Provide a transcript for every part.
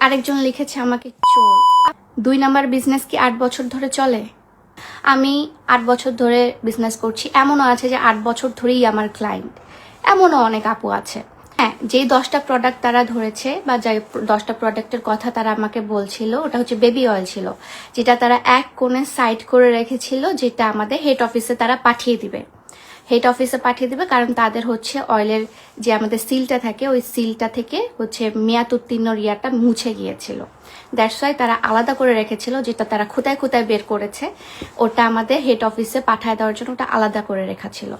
আরেকজন লিখেছে আমাকে চোর। 2 নাম্বার বিজনেস কি 8 বছর ধরে চলে? আমি 8 বছর ধরে বিজনেস করছি, এমনও আছে যে 8 বছর ধরেই আমার ক্লায়েন্ট, এমনও অনেক আপু আছে। হ্যাঁ, যেই 10টা প্রোডাক্ট তারা ধরেছে বা যে 10টা প্রোডাক্টের কথা তারা আমাকে বলছিল, ওটা হচ্ছে বেবি অয়েল ছিল, যেটা তারা এক কোণে সাইড করে রেখেছিল, যেটা আমাদের হেড অফিসে তারা পাঠিয়ে দিবে। হেড অফিসে পাঠিয়ে দিবে, কারণ তাদের হচ্ছে অয়েলের যে আমাদের সিলটা থাকে, ওই সিলটা থেকে হচ্ছে মেয়াদ উত্তীর্ণ ইয়াটা মুছে গিয়েছিল। দ্যাটস ওয়াই তারা আলাদা করে রেখেছিল, যেটা তারা খুঁতায় খুঁতায় বের করেছে, ওটা আমাদের হেড অফিসে পাঠায় দেওয়ার জন্য ওটা আলাদা করে রেখা ছিল।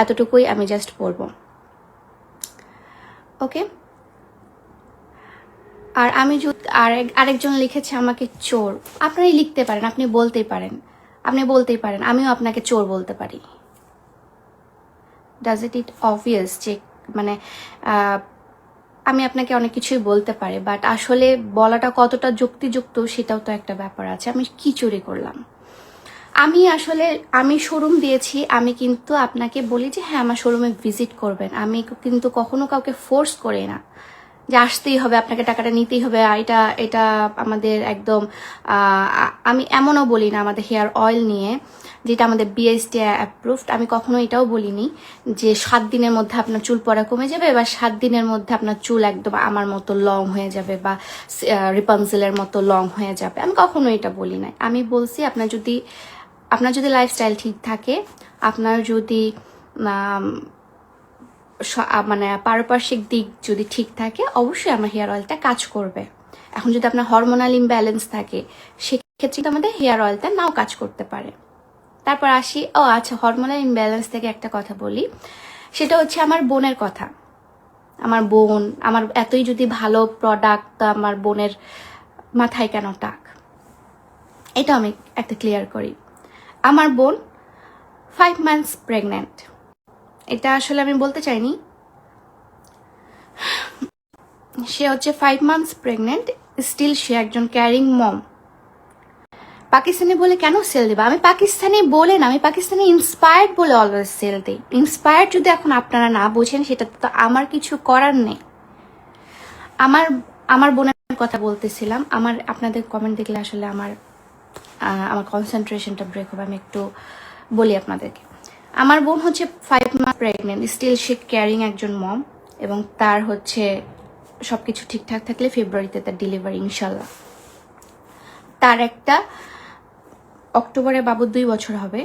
এতটুকুই আমি জাস্ট বলবো, ওকে। আর আমি যদি আরেকজন লিখেছে আমাকে চোর। আপনারাই লিখতে পারেন, আপনি বলতেই পারেন, আমিও আপনাকে চোর বলতে পারি। ডাজ ইট অবভিয়াস যে মানে আমি আপনাকে অনেক কিছুই বলতে পারি, বাট আসলে বলাটা কতটা যুক্তিযুক্ত সেটাও তো একটা ব্যাপার আছে। আমি কি চুরি করলাম? আমি শোরুম দিয়েছি, আমি কিন্তু আপনাকে বলি যে হ্যাঁ আমার শোরুমে ভিজিট করবেন, আমি কিন্তু কখনো কাউকে ফোর্স করি না যে আসতেই হবে, আপনাকে টাকাটা নিতেই হবে, এটা এটা আমাদের একদম আমি এমনও বলি না আমাদের হেয়ার অয়েল নিয়ে, যেটা আমাদের বিএসটি অ্যাপ্রুভড, আমি কখনো এটাও বলিনি যে 7 দিনের মধ্যে আপনার চুল পড়া কমে যাবে বা 7 দিনের মধ্যে আপনার চুল একদম আমার মতো লং হয়ে যাবে বা রিপানজেলের মতো লং হয়ে যাবে, আমি কখনো এটা বলি না। আমি বলছি আপনার যদি লাইফস্টাইল ঠিক থাকে, আপনার যদি মানে পারিপার্শ্বিক দিক যদি ঠিক থাকে, অবশ্যই আমার হেয়ার অয়েলটা কাজ করবে। এখন যদি আপনার হরমোনাল ইমব্যালেন্স থাকে, সেক্ষেত্রে আমাদের হেয়ার অয়েলটা নাও কাজ করতে পারে। তারপর আসি, আচ্ছা, হরমোনাল ইমব্যালেন্স থেকে একটা কথা বলি, সেটা হচ্ছে আমার বোনের কথা। আমার এতই যদি ভালো প্রোডাক্ট, আমার বোনের মাথায় কেন টাক? এটা আমি একটা ক্লিয়ার করি। আমার বোন 5 মান্থস প্রেগনেন্ট। এটা আসলে আমি বলতে চাইনি, সে হচ্ছে 5 মান্থস প্রেগনেন্ট, স্টিল সে একজন ক্যারিং মম। পাকিস্তানি বলে কেন সেল দেবা? আমি পাকিস্তানি বলে না, আমি পাকিস্তানি ইন্সপায়ার্ড বলে অলওয়েজ সেল দিই। ইন্সপায়ার্ড যদি এখন আপনারা না বোঝেন, সেটা তো আমার কিছু করার নেই। আমার বোনের কথা বলতেছিলাম। আপনাদের কমেন্ট দেখলে আসলে আমার কনসেন্ট্রেশনটা ব্রেক হবে, আমি একটু বলি আপনাদেরকে। আমার বোন হচ্ছে 5 মান্থ প্রেগনেন্ট, স্টিল সে ক্যারিং একজন মম, এবং তার হচ্ছে সবকিছু ঠিকঠাক থাকলে ফেব্রুয়ারিতে তার ডেলিভারি ইনশাল্লাহ। তার একটা অক্টোবরে বাবু 2 বছর হবে,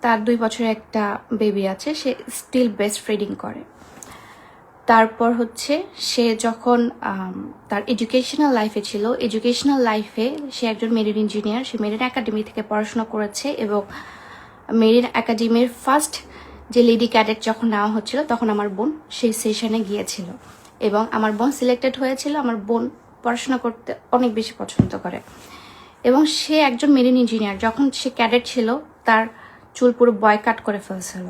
তার 2 বছরের একটা বেবি আছে, সে স্টিল ব্রেস্ট ফিডিং করে। তারপর হচ্ছে সে যখন তার এডুকেশনাল লাইফে ছিল, এডুকেশনাল লাইফে সে একজন মেরিন ইঞ্জিনিয়ার, সে মেরিন একাডেমি থেকে পড়াশোনা করেছে, এবং মেরিন একাডেমির ফার্স্ট যে লেডি ক্যাডেট যখন নেওয়া হচ্ছিল, তখন আমার বোন সেই সেশনে গিয়েছিল এবং আমার বোন সিলেক্টেড হয়েছিল। আমার বোন পড়াশোনা করতে অনেক বেশি পছন্দ করে এবং সে একজন মেরিন ইঞ্জিনিয়ার। যখন সে ক্যাডেট ছিল, তার চুল পুরো বয় কাট করে ফেলছিল,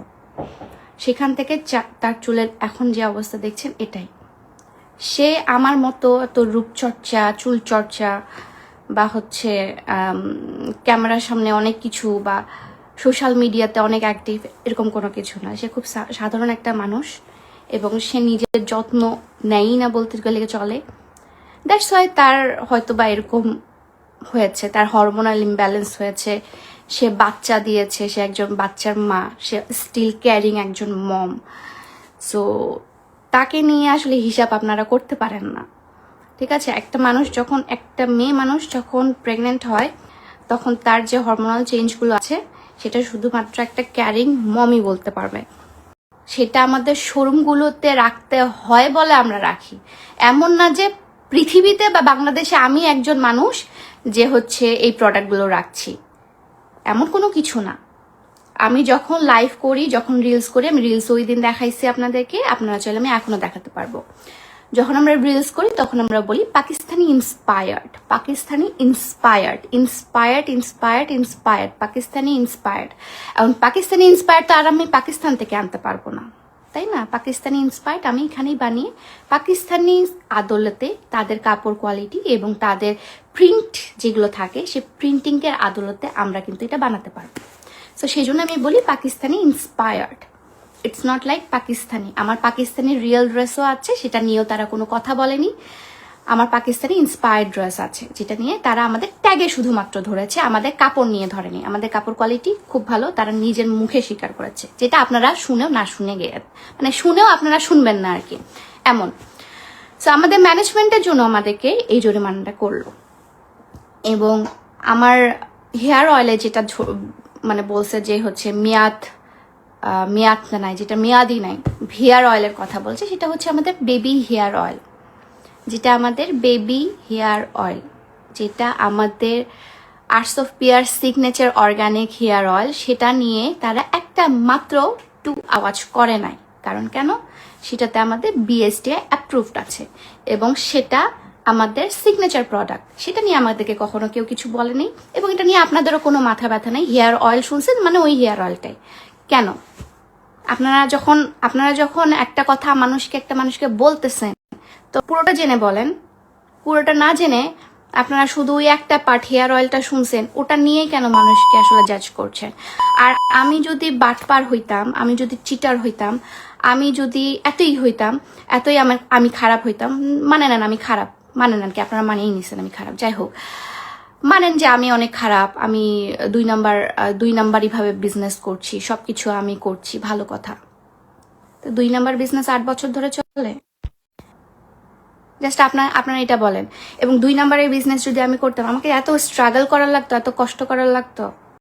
সেখান থেকে তার চুলের এখন যে অবস্থা দেখছেন এটাই। সে আমার মতো এত রূপচর্চা, চুল চর্চা বা হচ্ছে ক্যামেরার সামনে অনেক কিছু বা সোশ্যাল মিডিয়াতে অনেক অ্যাক্টিভ, এরকম কোনো কিছু না। সে খুব সাধারণ একটা মানুষ এবং সে নিজের যত্ন নেয়ই না বলতে গেলে চলে। দ্যাটস ওয়াই তার হয়তো বা এরকম হয়েছে, তার হরমোনাল ইমব্যালেন্স হয়েছে, সে বাচ্চা দিয়েছে, সে একজন বাচ্চার মা, সে স্টিল ক্যারিং একজন মম। সো তাকে নিয়ে আসলে হিসাব আপনারা করতে পারেন না, ঠিক আছে? একটা মেয়ে মানুষ যখন প্রেগনেন্ট হয়, তখন তার যে হরমোনাল চেঞ্জগুলো আছে, সেটা শুধুমাত্র একটা ক্যারিং মমই বলতে পারবে। সেটা আমাদের শোরুমগুলোতে রাখতে হয় বলে আমরা রাখি, এমন না যে পৃথিবীতে বা বাংলাদেশে আমি একজন মানুষ যে হচ্ছে এই প্রোডাক্টগুলো রাখছি, এমন কোনো কিছু না। আমি যখন লাইভ করি, যখন রিলস করি, আমি রিলস ওই দিন দেখাইছি আপনাদেরকে, আপনারা চাইলে আমি এখনো দেখাতে পারবো। যখন আমরা রিলস করি তখন আমরা বলি Pakistani inspired, Pakistani inspired, inspired, inspired, inspired, Pakistani inspired. এখন পাকিস্তানি ইন্সপায়ার্ড তো আর আমি পাকিস্তান থেকে আনতে পারবো না, তাই না? পাকিস্তানি ইন্সপায়ার্ড আমি এখানেই বানিয়ে পাকিস্তানি আদলতে তাদের কাপড় কোয়ালিটি এবং তাদের প্রিন্ট যেগুলো থাকে, সে প্রিন্টিংয়ের আদলতে আমরা কিন্তু এটা বানাতে পারবো। সো সেই জন্য আমি বলি Pakistani inspired, it's not like Pakistani. আমার পাকিস্তানি রিয়েল ড্রেসও আছে, সেটা নিয়েও তারা কোনো কথা বলেনি। আমার পাকিস্তানি ইন্সপায়ার্ড ড্রেস আছে, যেটা নিয়ে তারা আমাদের ট্যাগে শুধুমাত্র ধরেছে, আমাদের কাপড় নিয়ে ধরেনি। আমাদের কাপড় কোয়ালিটি খুব ভালো, তারা নিজের মুখে স্বীকার করেছে, যেটা আপনারা শুনেও না শুনে গিয়ে, মানে শুনেও আপনারা শুনবেন না আর কি, এমন। সো আমাদের ম্যানেজমেন্টের জন্য আমাদেরকে এই জরিমানাটা করলো। এবং আমার হেয়ার অয়েলে যেটা মানে বলছে যে হচ্ছে মেয়াদ নাই, যেটা মেয়াদি নাই, হেয়ার অয়েলের কথা বলছে, সেটা হচ্ছে আমাদের বেবি হেয়ার অয়েল, যেটা আমাদের বেবি হেয়ার অয়েল, যেটা আমাদের arts of pear signature organic hair oil, সেটা নিয়ে তারা একটা মাত্র আওয়াজ করে নাই। কারণ কেন? সেটাতে আমাদের বিএসটিআই অ্যাপ্রুভড আছে এবং সেটা আমাদের সিগনেচার প্রোডাক্ট, সেটা নিয়ে আমাদেরকে কখনো কেউ কিছু বলেনি এবং এটা নিয়ে আপনাদেরও কোনো মাথা ব্যথা নেই। হেয়ার অয়েল শুনছেন মানে ওই হেয়ার অয়েলটাই। কেন আপনারা যখন একটা কথা একটা মানুষকে বলতেছেন, তো পুরোটা জেনে বলেন। পুরোটা না জেনে আপনারা শুধু ওই একটা পার্ট হেয়ার অয়েলটা শুনছেন, ওটা নিয়েই কেন মানুষকে আসলে জাজ করছেন? আর আমি যদি বাটপার হইতাম, আমি যদি চিটার হইতাম, আমি যদি এতই হইতাম, এতই আমি খারাপ হইতাম, মানে নেন আমি খারাপ, মানে নেন কি আপনারা মানেই নিছেন আমি খারাপ, যাই হোক, মানেন যে আমি অনেক খারাপ, আমি দুই নাম্বারই ভাবে বিজনেস করছি, সবকিছু আমি করছি, ভালো কথা। তো 2 নাম্বার বিজনেস 8 বছর ধরে চলে? জাস্ট আপনারা এটা বলেন। এবং 2 নাম্বারের বিজনেস যদি আমি করতাম, আমাকে এত স্ট্রাগল করার লাগতো, এত কষ্ট করার লাগতো?